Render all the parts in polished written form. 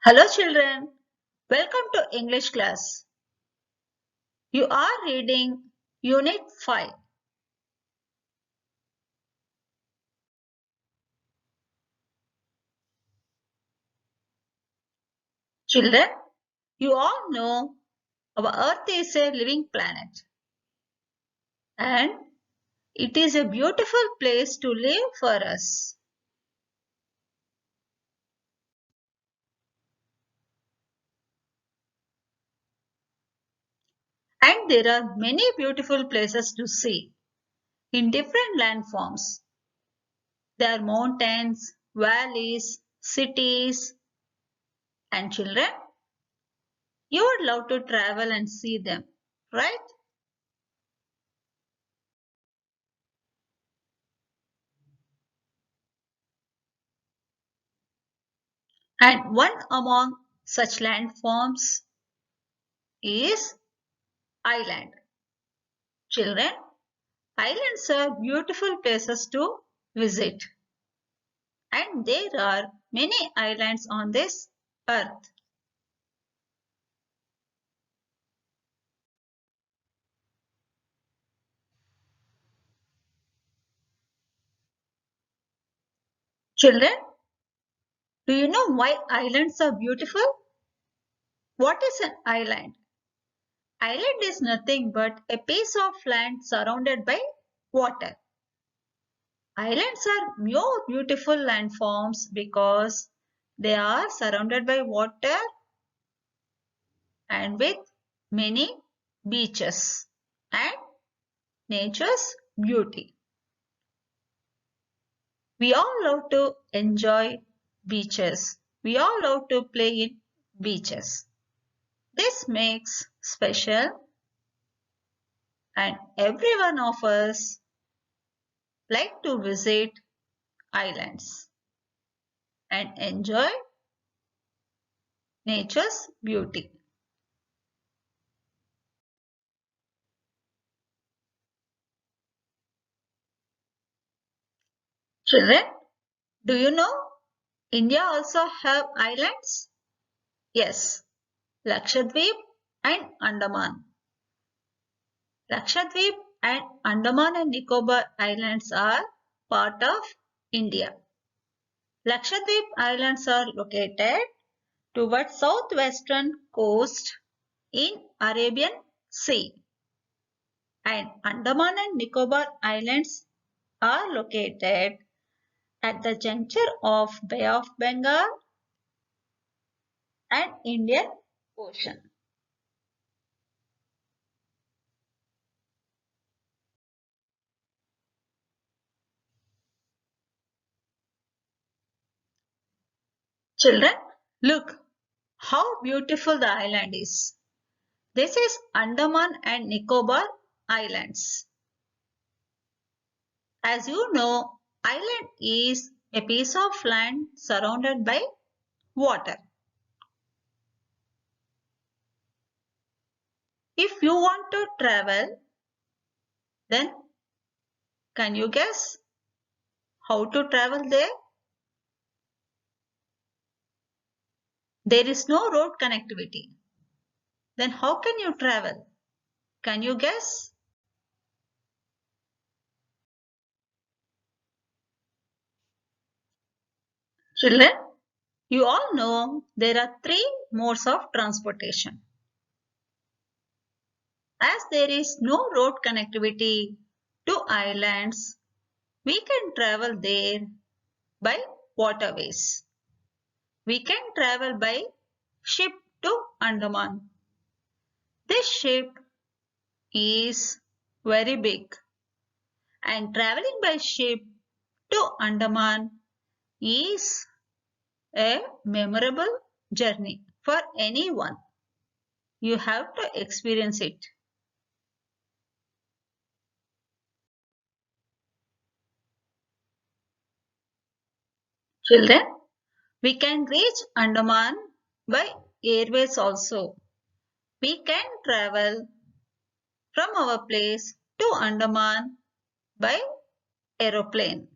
Hello children, welcome to English class. You are reading Unit 5. Children, you all know our Earth is a living planet and it is a beautiful place to live for us. And there are many beautiful places to see in different landforms. There are mountains, valleys, cities, and children, you would love to travel and see them, right? And one among such landforms is island. Children, islands are beautiful places to visit. And there are many islands on this earth. Children, do you know why islands are beautiful? What is an island? Island is nothing but a piece of land surrounded by water. Islands are more beautiful landforms because they are surrounded by water and with many beaches and nature's beauty. We all love to enjoy beaches. We all love to play in beaches. This makes special and every one of us like to visit islands and enjoy nature's beauty. Children, do you know India also have islands? Yes, Lakshadweep and Andaman. Lakshadweep and Andaman and Nicobar Islands are part of India. Lakshadweep Islands are located towards southwestern coast in Arabian Sea, and Andaman and Nicobar Islands are located at the juncture of Bay of Bengal and Indian Ocean. Children, look how beautiful the island is. This is Andaman and Nicobar Islands. As you know, island is a piece of land surrounded by water. If you want to travel, then can you guess how to travel there? There is no road connectivity. Then how can you travel? Can you guess? Children, you all know there are three modes of transportation. As there is no road connectivity to islands, we can travel there by waterways. We can travel by ship to Andaman. This ship is very big and traveling by ship to Andaman is a memorable journey for anyone. You have to experience it. Children, we can reach Andaman by airways also. We can travel from our place to Andaman by aeroplane.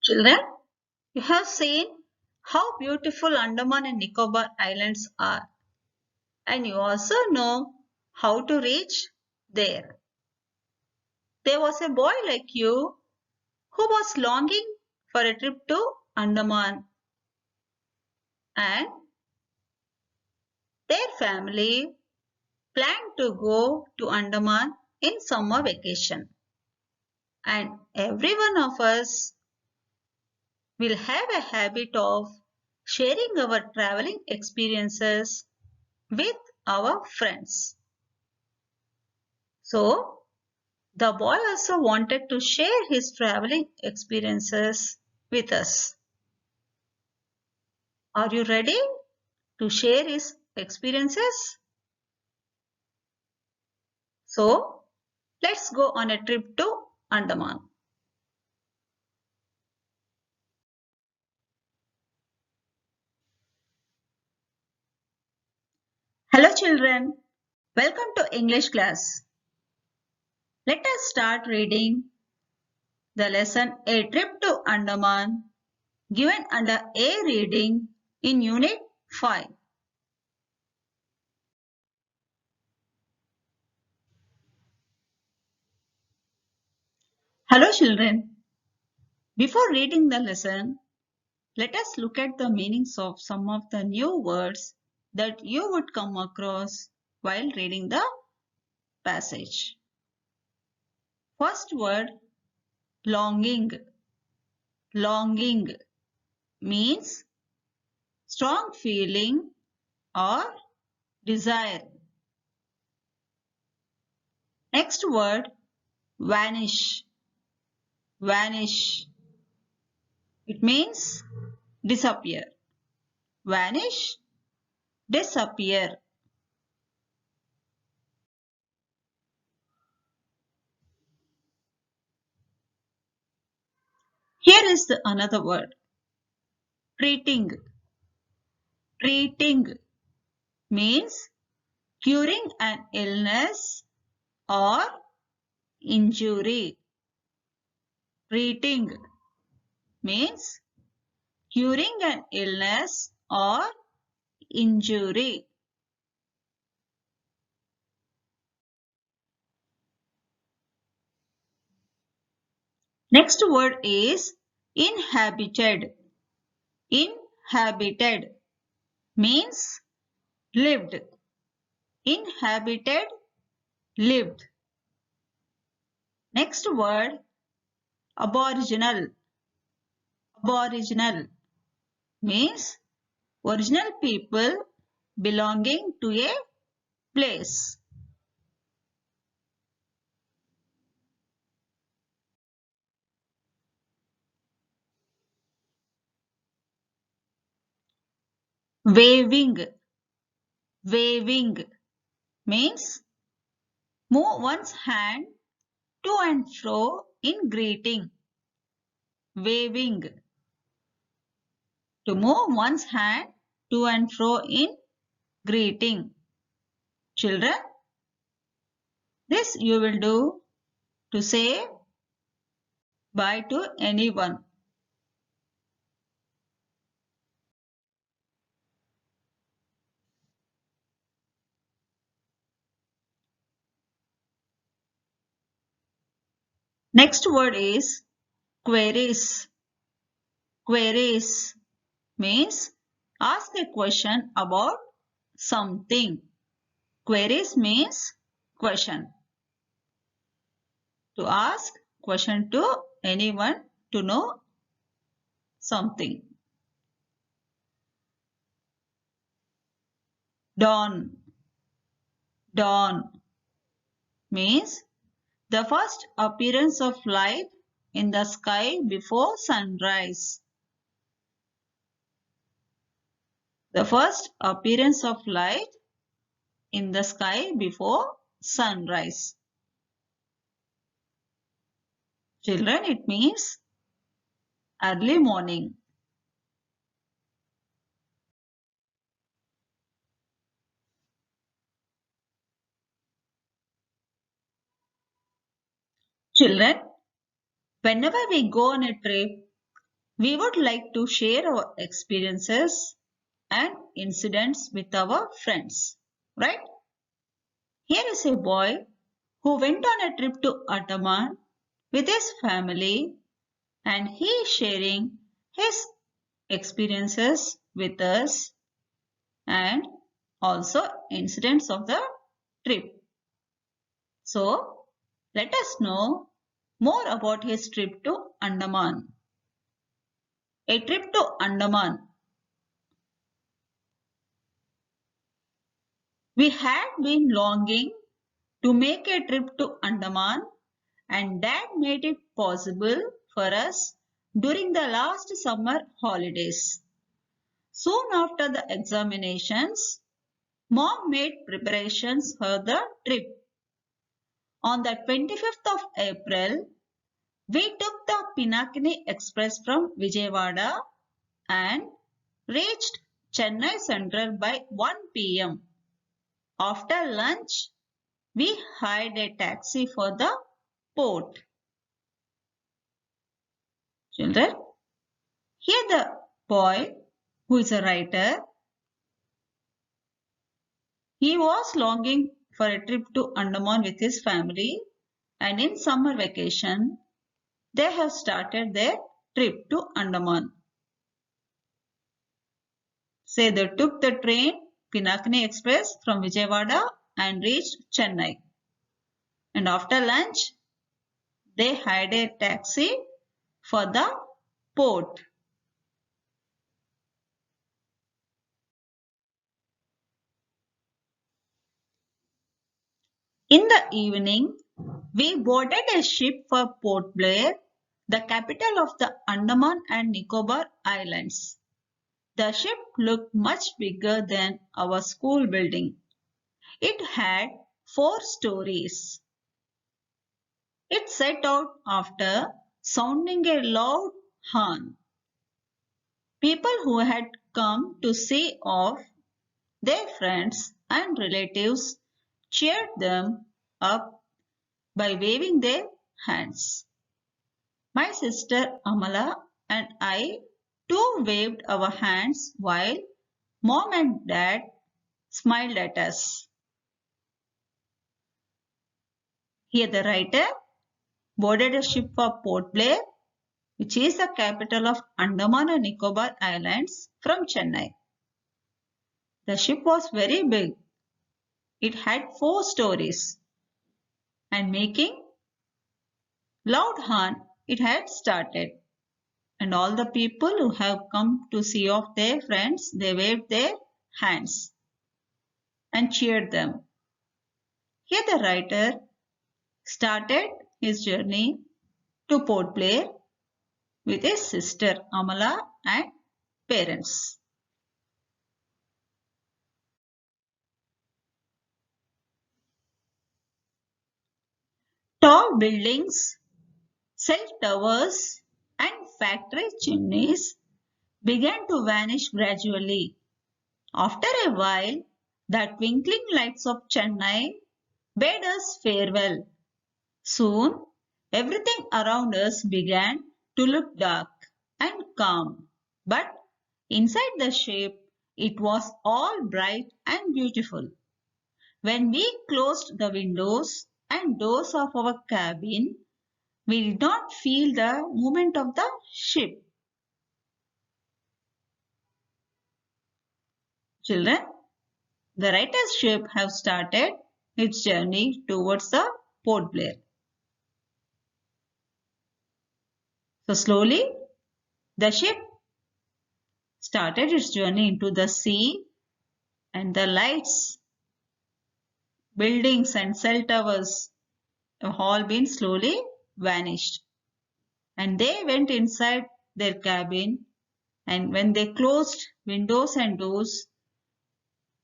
Children, you have seen how beautiful Andaman and Nicobar Islands are, and you also know how to reach there. There was a boy like you who was longing for a trip to Andaman, and their family planned to go to Andaman in summer vacation. And every one of us will have a habit of sharing our traveling experiences with our friends. So, the boy also wanted to share his traveling experiences with us. Are you ready to share his experiences? So, let's go on a trip to Andaman. Hello children, welcome to English class. Let us start reading the lesson A Trip to Andaman given under A reading in Unit 5. Hello children, before reading the lesson, let us look at the meanings of some of the new words that you would come across while reading the passage. First word, longing. Longing means strong feeling or desire. Next word, vanish. Vanish. It means disappear. Vanish, disappear. Here is another word, treating. Treating means curing an illness or injury. Treating means curing an illness or injury. Next word is inhabited. Inhabited means lived. Inhabited, lived. Next word, aboriginal. Aboriginal means original people belonging to a place. Waving. Waving means move one's hand to and fro in greeting. Waving. To move one's hand to and fro in greeting. Children, this you will do to say bye to anyone. Next word is queries. Queries means ask a question about something. Queries means question. To ask question to anyone to know something. Dawn. Dawn means the first appearance of light in the sky before sunrise. The first appearance of light in the sky before sunrise. Children, it means early morning. Children, whenever we go on a trip, We would like to share our experiences and incidents with our friends, right? Here is a boy who went on a trip to Andaman with his family and he is sharing his experiences with us and also incidents of the trip. So, let us know more about his trip to Andaman. A trip to Andaman. We had been longing to make a trip to Andaman and Dad made it possible for us during the last summer holidays. Soon after the examinations, Mom made preparations for the trip. On the 25th of April, we took the Pinakini Express from Vijayawada and reached Chennai Central by 1 p.m. After lunch, we hired a taxi for the port. Children, here the boy who is a writer, he was longing for a trip to Andaman with his family and in summer vacation, they have started their trip to Andaman. Say they took the train Pinakini Express from Vijayawada and reached Chennai. And after lunch, they hired a taxi for the port. In the evening, we boarded a ship for Port Blair, the capital of the Andaman and Nicobar Islands. The ship looked much bigger than our school building. It had 4 stories. It set out after sounding a loud horn. People who had come to see off their friends and relatives cheered them up by waving their hands. My sister Amala and I too waved our hands while Mom and Dad smiled at us. Here the writer boarded a ship for Port Blair, which is the capital of Andaman and Nicobar Islands, from Chennai. The ship was very big. It had 4 stories and making loud horn it had started. And all the people who have come to see off their friends, they waved their hands and cheered them. Here the writer started his journey to Port Blair with his sister Amala and parents. Tall buildings, cell towers and factory chimneys began to vanish gradually. After a while, the twinkling lights of Chennai bade us farewell. Soon, everything around us began to look dark and calm. But inside the ship, it was all bright and beautiful. When we closed the windows and doors of our cabin, we did not feel the movement of the ship. Children, the writer's ship have started its journey towards the Port Blair. So slowly, the ship started its journey into the sea and the lights, buildings and cell towers have all been slowly vanished. And they went inside their cabin and when they closed windows and doors,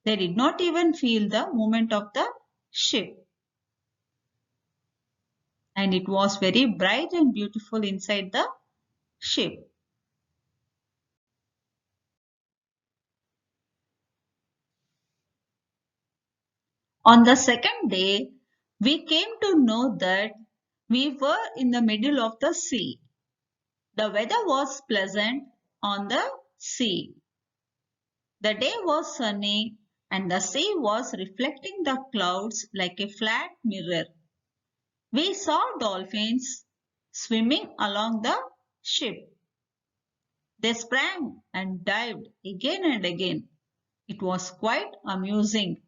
they did not even feel the movement of the ship. And it was very bright and beautiful inside the ship. On the second day, we came to know that we were in the middle of the sea. The weather was pleasant on the sea. The day was sunny and the sea was reflecting the clouds like a flat mirror. We saw dolphins swimming along the ship. They sprang and dived again and again. It was quite amusing.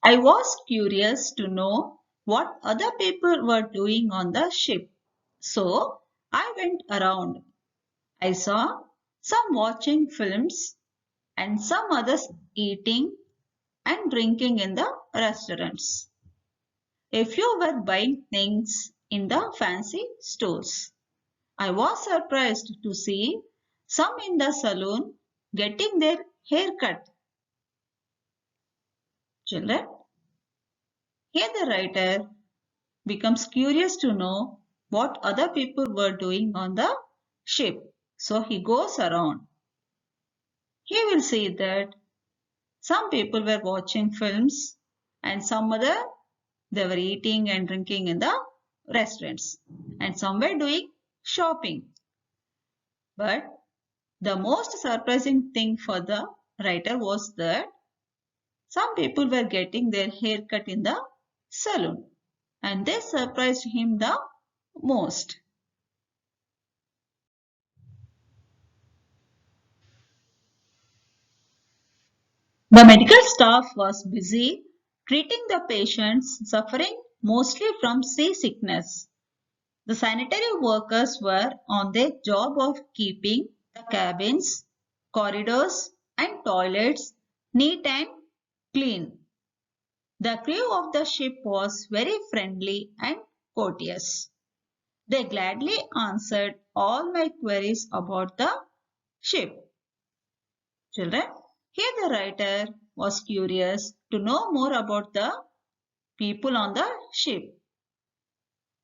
I was curious to know what other people were doing on the ship. So I went around. I saw some watching films and some others eating and drinking in the restaurants. A few were buying things in the fancy stores. I was surprised to see some in the saloon getting their hair cut. Children, here the writer becomes curious to know what other people were doing on the ship. So he goes around. He will see that some people were watching films and some other they were eating and drinking in the restaurants and some were doing shopping. But the most surprising thing for the writer was that some people were getting their hair cut in the salon and they surprised him the most. The medical staff was busy treating the patients suffering mostly from seasickness. The sanitary workers were on their job of keeping the cabins, corridors, and toilets neat and clean. The crew of the ship was very friendly and courteous. They gladly answered all my queries about the ship. Children, here the writer was curious to know more about the people on the ship.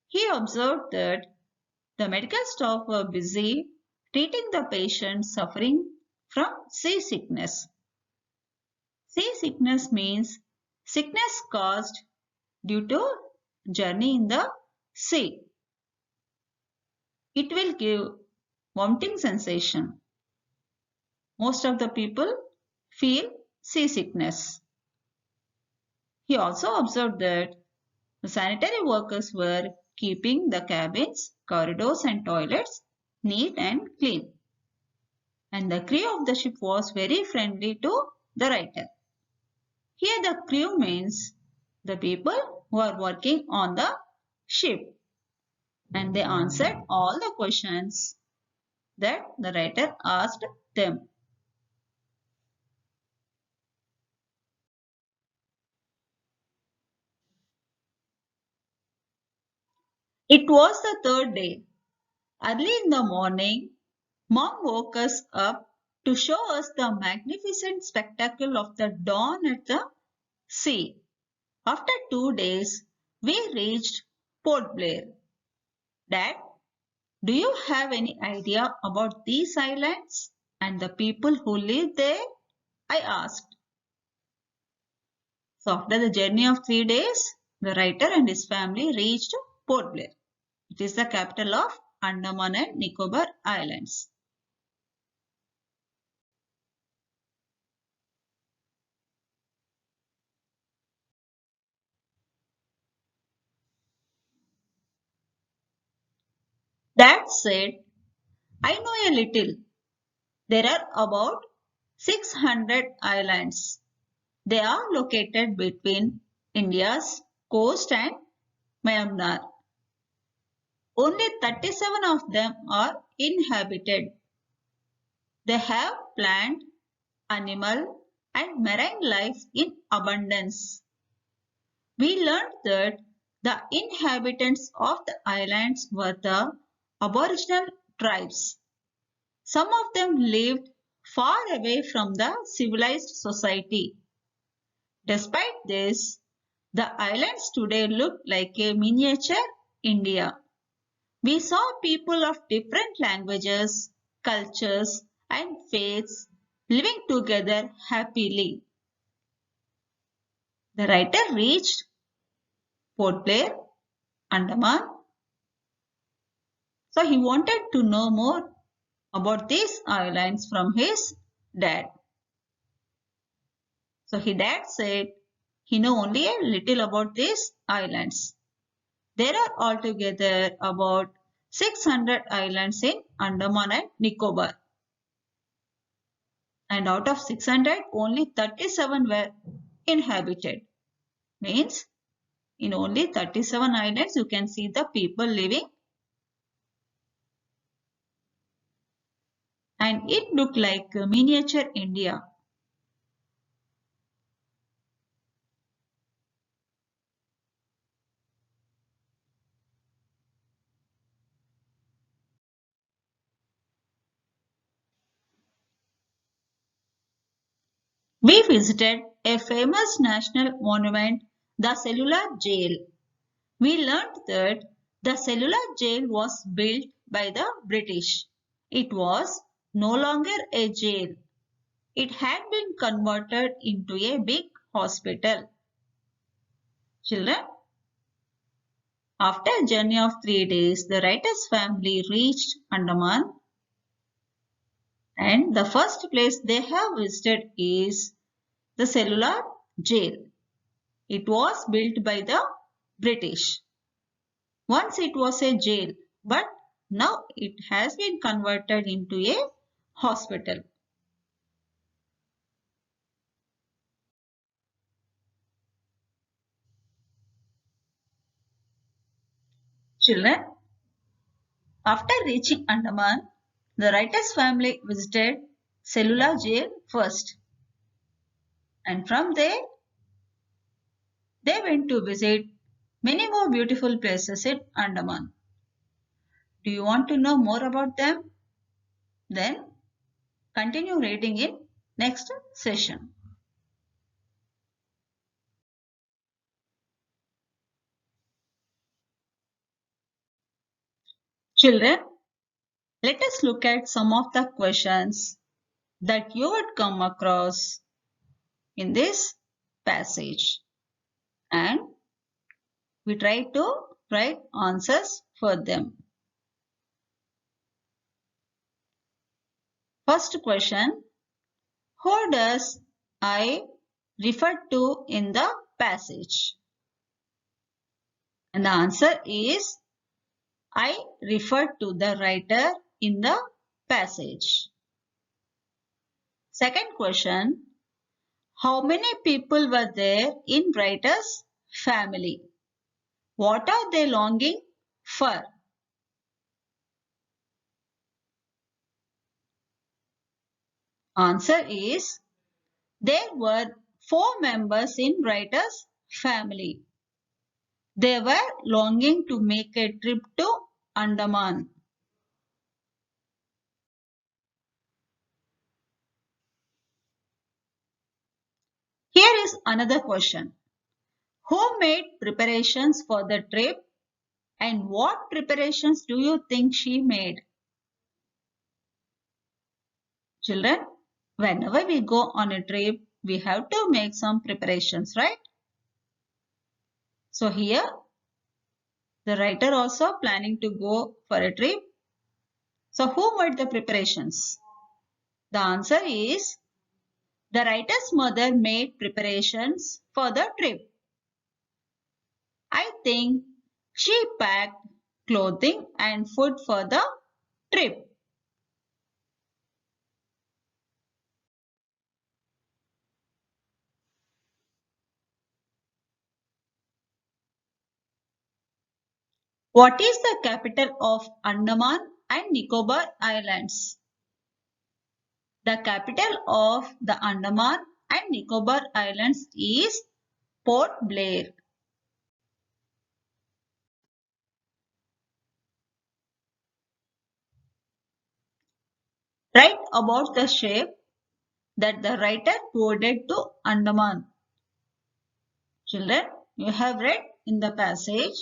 He observed that the medical staff were busy treating the patients suffering from seasickness. Seasickness means sickness caused due to journey in the sea. It will give vomiting sensation. Most of the people feel seasickness. He also observed that the sanitary workers were keeping the cabins, corridors and toilets neat and clean. And the crew of the ship was very friendly to the writer. Here the crew means the people who are working on the ship and they answered all the questions that the writer asked them. It was the third day. Early in the morning, Mom woke us up to show us the magnificent spectacle of the dawn at the sea. After 2 days, we reached Port Blair. Dad, do you have any idea about these islands and the people who live there? I asked. So after the journey of 3 days, the writer and his family reached Port Blair. It is the capital of Andaman and Nicobar Islands. That said, I know a little. There are about 600 islands. They are located between India's coast and Myanmar. Only 37 of them are inhabited. They have plant, animal and marine life in abundance. We learned that the inhabitants of the islands were the Aboriginal tribes. Some of them lived far away from the civilized society. Despite this, the islands today look like a miniature India. We saw people of different languages, cultures, and faiths living together happily. The writer reached Port Blair, Andaman. So he wanted to know more about these islands from his dad. So his dad said he knew only a little about these islands. There are altogether about 600 islands in Andaman and Nicobar. And out of 600, only 37 were inhabited. Means in only 37 islands you can see the people living, and it looked like miniature India. We visited a famous national monument, the Cellular Jail. We learned that the Cellular Jail was built by the British. It was no longer a jail. It had been converted into a big hospital. Children, after a journey of 3 days, the writer's family reached Andaman, and the first place they have visited is the Cellular Jail. It was built by the British. Once it was a jail, but now it has been converted into a hospital. Children, after reaching Andaman, the writer's family visited Cellular Jail first, and from there they went to visit many more beautiful places in Andaman. Do you want to know more about them? Then continue reading in next session. Children, let us look at some of the questions that you would come across in this passage, and we try to write answers for them. First question, who does I refer to in the passage? And the answer is I refer to the writer in the passage. Second question, how many people were there in writer's family? What are they longing for? Answer is there were 4 members in writer's family. They were longing to make a trip to Andaman. Here is another question. Who made preparations for the trip, and what preparations do you think she made? Children, whenever we go on a trip, we have to make some preparations, right? So here, the writer also planning to go for a trip. So who made the preparations? The answer is the writer's mother made preparations for the trip. I think she packed clothing and food for the trip. What is the capital of Andaman and Nicobar Islands? The capital of the Andaman and Nicobar Islands is Port Blair. Write about the ship that the writer boarded to Andaman. Children, you have read in the passage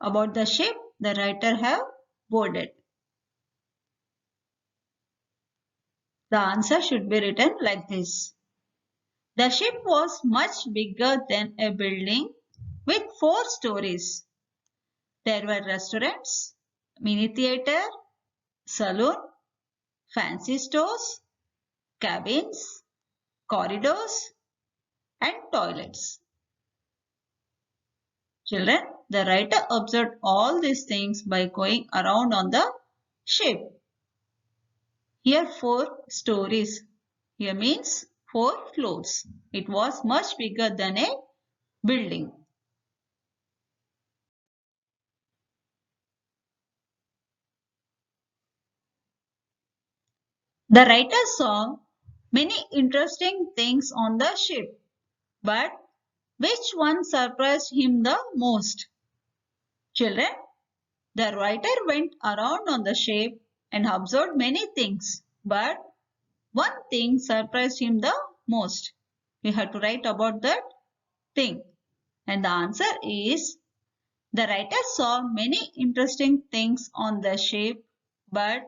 about the ship the writer have boarded? The answer should be written like this. The ship was much bigger than a building with 4 stories. There were restaurants, mini theater, saloon, fancy stores, cabins, corridors, and toilets. Children, the writer observed all these things by going around on the ship. Here 4 stories. Here means 4 floors. It was much bigger than a building. The writer saw many interesting things on the ship, but which one surprised him the most? Children, the writer went around on the ship and observed many things, but one thing surprised him the most. We have to write about that thing. And the answer is the writer saw many interesting things on the ship, but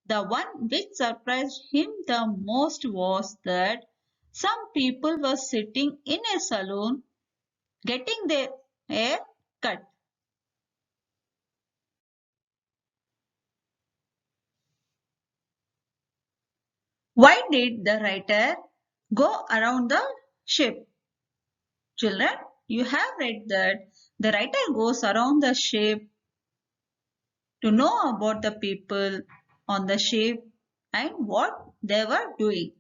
the one which surprised him the most was that some people were sitting in a saloon getting their hair cut. Why did the writer go around the ship? Children, you have read that the writer goes around the ship to know about the people on the ship and what they were doing.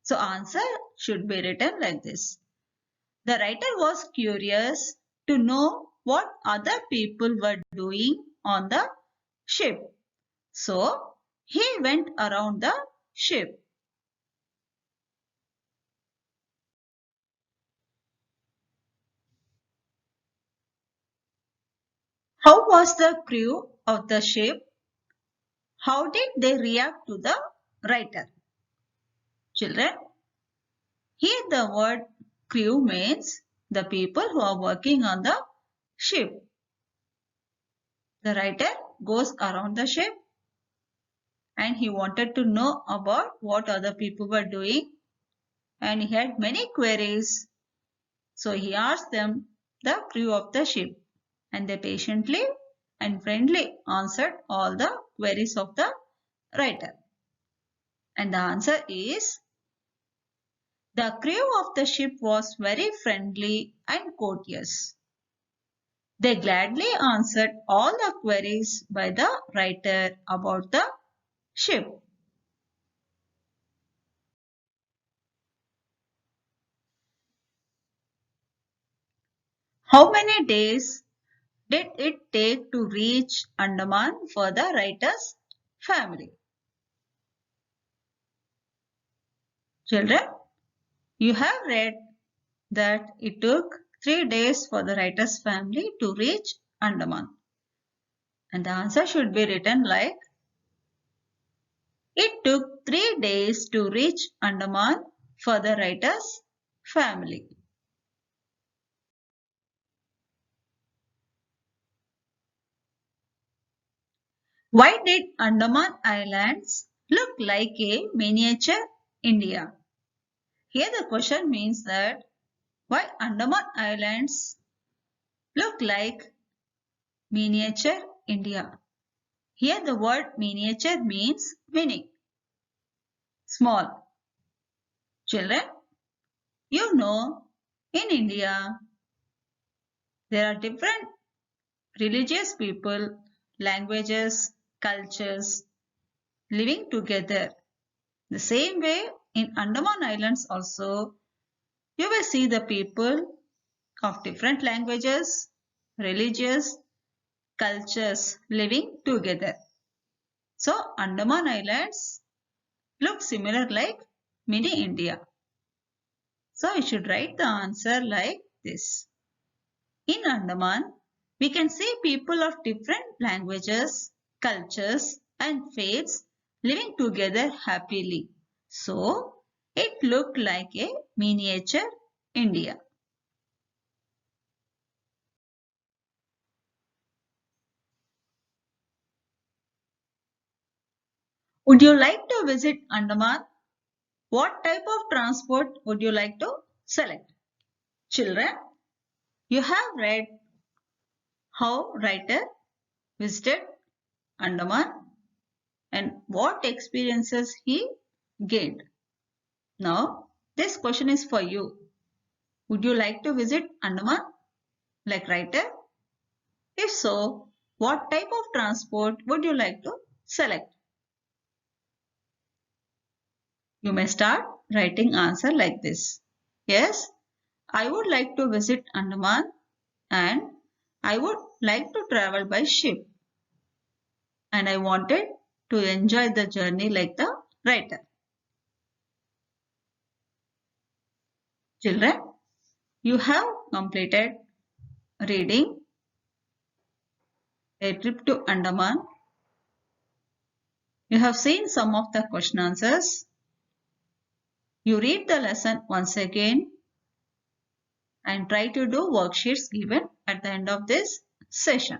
So answer should be written like this. The writer was curious to know what other people were doing on the ship. So he went around the ship. How was the crew of the ship? How did they react to the writer? Children, here the word crew means the people who are working on the ship. The writer goes around the ship and he wanted to know about what other people were doing and he had many queries. So he asked them, the crew of the ship, and they patiently and friendly answered all the queries of the writer. And the answer is the crew of the ship was very friendly and courteous. They gladly answered all the queries by the writer about the ship. How many days did it take to reach Andaman for the writer's family? Children, you have read that it took 3 days for the writer's family to reach Andaman. And the answer should be written like, it took 3 days to reach Andaman for the writer's family. Why did Andaman Islands look like a miniature India? Here the question means that why Andaman Islands look like miniature India. Here the word miniature means mini, small. Children, you know in India there are different religious people, languages, cultures living together. The same way in Andaman Islands also you will see the people of different languages, religious, cultures living together. So Andaman Islands look similar like mini India. So you should write the answer like this. In Andaman, we can see people of different languages, cultures and faiths living together happily. So it looked like a miniature India. Would you like to visit Andaman? What type of transport would you like to select? Children, you have read how writer visited Andaman and what experiences he gained. Now, this question is for you. Would you like to visit Andaman like writer? If so, what type of transport would you like to select? You may start writing answer like this. Yes, I would like to visit Andaman and I would like to travel by ship. And I wanted to enjoy the journey like the writer. Children, you have completed reading A Trip to Andaman. You have seen some of the question answers. You read the lesson once again and try to do worksheets given at the end of this session.